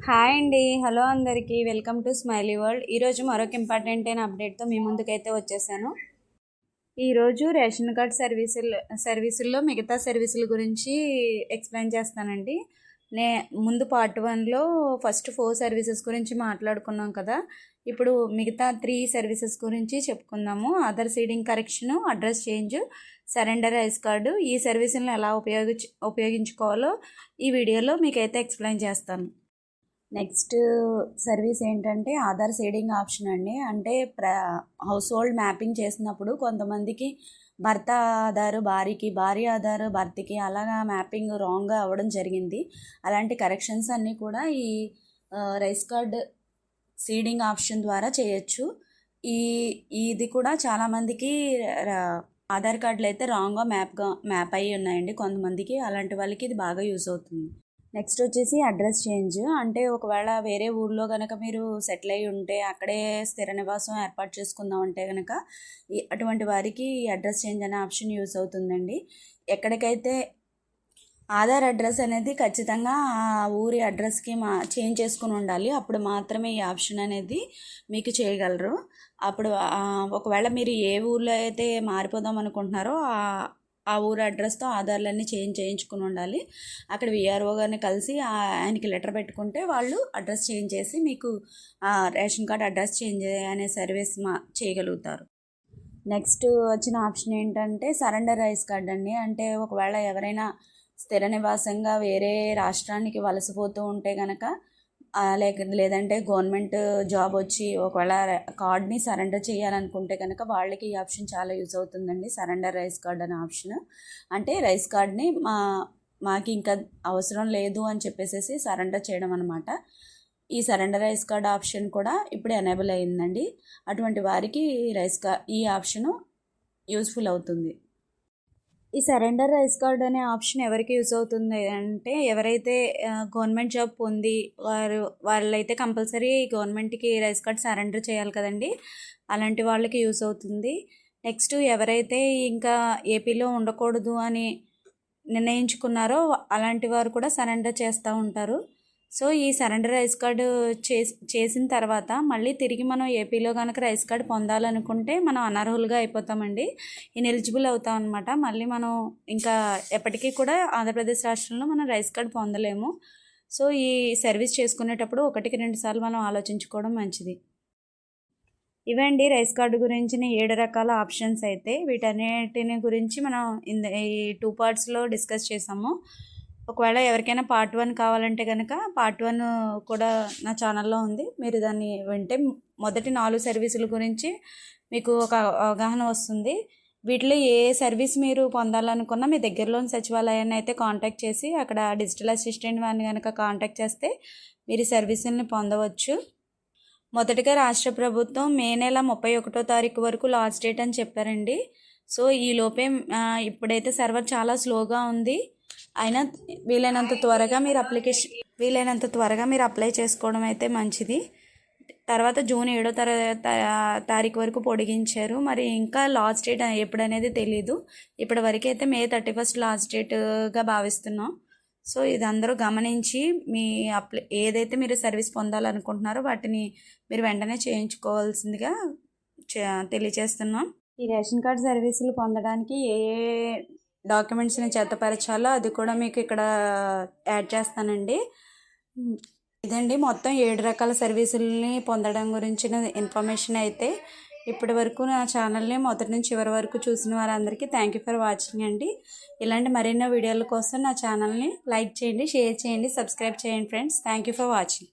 Hi అండి. Hello అందరికీ. Welcome to smiley world. ఈరోజు మరొక ఇంపార్టెంట్ అయిన అప్డేట్తో మీ ముందుకైతే వచ్చేసాను. ఈరోజు రేషన్ కార్డ్ సర్వీసుల్లో మిగతా సర్వీసుల గురించి ఎక్స్ప్లెయిన్ చేస్తానండి. ముందు పార్ట్ 1లో ఫస్ట్ 4 సర్వీసెస్ గురించి మాట్లాడుకున్నాం కదా. ఇప్పుడు మిగతా 3 సర్వీసెస్ గురించి చెప్పుకుందాము. Aadhaar seeding correction, address change, surrender rice card. ఈ సర్వీసులను ఎలా ఉపయోగించుకోవాలో ఈ వీడియోలో మీకైతే ఎక్స్ప్లెయిన్ చేస్తాను. నెక్స్ట్ సర్వీస్ ఏంటంటే ఆధార్ సీడింగ్ ఆప్షన్ అండి. అంటే హౌస్ హోల్డ్ మ్యాపింగ్ చేసినప్పుడు కొంతమందికి భర్త ఆధారు భార్యకి, భార్య ఆధారు భర్తకి అలాగా మ్యాపింగ్ రాంగ్గా అవ్వడం జరిగింది. అలాంటి కరెక్షన్స్ అన్నీ కూడా ఈ రైస్ కార్డ్ సీడింగ్ ఆప్షన్ ద్వారా చేయొచ్చు. ఇది కూడా చాలామందికి ఆధార్ కార్డులు అయితే రాంగ్గా మ్యాప్ అయ్యి ఉన్నాయండి కొంతమందికి. అలాంటి వాళ్ళకి ఇది బాగా యూజ్ అవుతుంది. నెక్స్ట్ వచ్చేసి అడ్రస్ చేంజ్. అంటే ఒకవేళ వేరే ఊర్లో కనుక మీరు సెటిల్ అయ్యి ఉంటే అక్కడే స్థిర నివాసం ఏర్పాటు చేసుకుందాం అంటే కనుక అటువంటి వారికి అడ్రస్ చేంజ్ అనే ఆప్షన్ యూజ్ అవుతుందండి. ఎక్కడికైతే ఆధార్ అడ్రస్ అనేది ఖచ్చితంగా ఆ ఊరి అడ్రస్కి చేంజ్ చేసుకుని ఉండాలి. అప్పుడు మాత్రమే ఈ ఆప్షన్ అనేది మీకు చేయగలరు. అప్పుడు ఒకవేళ మీరు ఏ ఊర్లో అయితే మారిపోదాం అనుకుంటున్నారో ఆ ఊరు అడ్రస్తో ఆధార్లన్నీ చేంజ్ చేయించుకుని ఉండాలి. అక్కడ విఆర్ఓ గారిని కలిసి ఆయనకి లెటర్ పెట్టుకుంటే వాళ్ళు అడ్రస్ చేంజ్ చేసి మీకు రేషన్ కార్డ్ అడ్రస్ చేంజ్ అనే సర్వీస్ చేయగలుగుతారు. నెక్స్ట్ వచ్చిన ఆప్షన్ ఏంటంటే సరెండర్ రైస్ కార్డ్ అండి. అంటే ఒకవేళ ఎవరైనా స్థిర నివాసంగా వేరే రాష్ట్రానికి వలసపోతూ ఉంటే కనుక లేదంటే గవర్నమెంట్ జాబ్ వచ్చి ఒకవేళ కార్డ్ని సరెండర్ చేయాలనుకుంటే కనుక వాళ్ళకి ఈ ఆప్షన్ చాలా యూజ్ అవుతుందండి. సరెండర్ రైస్ కార్డ్ అనే ఆప్షన్. అంటే రైస్ కార్డ్ని మాకు ఇంకా అవసరం లేదు అని చెప్పేసి సరెండర్ చేయడం అనమాట. ఈ సరెండర్ రైస్ కార్డ్ ఆప్షన్ కూడా ఇప్పుడు ఎనేబుల్ అయ్యిందండి. అటువంటి వారికి ఈ ఆప్షను యూస్ఫుల్ అవుతుంది. ఈ సరెండర్ రైస్ కార్డ్ అనే ఆప్షన్ ఎవరికి యూజ్ అవుతుంది అంటే ఎవరైతే గవర్నమెంట్ జాబ్ పొంది వాళ్ళైతే కంపల్సరీ గవర్నమెంట్కి రైస్ కార్డ్ సరెండర్ చేయాలి కదండి. అలాంటి వాళ్ళకి యూజ్ అవుతుంది. నెక్స్ట్ ఎవరైతే ఇంకా ఏపీలో ఉండకూడదు అని నిర్ణయించుకున్నారో అలాంటి వారు కూడా సరెండర్ చేస్తూ ఉంటారు. సో ఈ సరెండర్ రైస్ కార్డు చేసిన తర్వాత మళ్ళీ తిరిగి మనం ఏపీలో కనుక రైస్ కార్డు పొందాలనుకుంటే మనం అనర్హులుగా అయిపోతామండి. ఇనెలిజిబుల్ అవుతాం అనమాట. మళ్ళీ మనం ఇంకా ఎప్పటికీ కూడా ఆంధ్రప్రదేశ్ రాష్ట్రంలో మనం రైస్ కార్డు పొందలేము. సో ఈ సర్వీస్ చేసుకునేటప్పుడు 1-2 సార్లు మనం ఆలోచించుకోవడం మంచిది. ఇవండి రైస్ కార్డు గురించిన 7 రకాల ఆప్షన్స్. అయితే వీటన్నిటిని గురించి మనం ఈ 2 పార్ట్స్లో డిస్కస్ చేసాము. ఒకవేళ ఎవరికైనా పార్ట్ 1 కావాలంటే కనుక పార్ట్ 1 కూడా నా ఛానల్లో ఉంది. మీరు దాన్ని వింటే మొదటి 4 సర్వీసుల గురించి మీకు ఒక అవగాహన వస్తుంది. వీటిలో ఏ సర్వీస్ మీరు పొందాలనుకున్నా మీ దగ్గరలోని సచివాలయాన్ని అయితే కాంటాక్ట్ చేసి అక్కడ డిజిటల్ అసిస్టెంట్ వారిని కనుక కాంటాక్ట్ చేస్తే మీరు ఈ సర్వీసుల్ని పొందవచ్చు. మొదటిగా రాష్ట్ర ప్రభుత్వం మే నెల 31వ తారీఖు వరకు లాస్ట్ డేట్ అని చెప్పారండి. సో ఈ లోపే ఇప్పుడైతే సర్వర్ చాలా స్లోగా ఉంది. అయినా వీలైనంత త్వరగా మీరు అప్లై చేసుకోవడం అయితే మంచిది. తర్వాత జూన్ 7వ తారీఖు వరకు పొడిగించారు. మరి ఇంకా లాస్ట్ డేట్ ఎప్పుడనేది తెలీదు. ఇప్పటి వరకు అయితే మే 31 లాస్ట్ డేట్గా భావిస్తున్నాం. సో ఇది అందరూ గమనించి ఏదైతే మీరు సర్వీస్ పొందాలనుకుంటున్నారో వాటిని మీరు వెంటనే చేయించుకోవాల్సిందిగా తెలియజేస్తున్నాం. ఈ రేషన్ కార్డ్ సర్వీసులు పొందడానికి ఏ డాక్యుమెంట్స్ని జతపరచాలో అది కూడా మీకు ఇక్కడ యాడ్ చేస్తానండి. ఇదండి మొత్తం 7 రకాల సర్వీసుల్ని పొందడం గురించిన ఇన్ఫర్మేషన్. అయితే ఇప్పటి వరకు నా ఛానల్ని మొదటి నుంచి చివరి వరకు చూసిన వారందరికీ థ్యాంక్ యూ ఫర్ వాచింగ్ అండి. ఇలాంటి మరెన్నో వీడియోల కోసం నా ఛానల్ని లైక్ చేయండి, షేర్ చేయండి, సబ్స్క్రైబ్ చేయండి friends. Thank you for watching.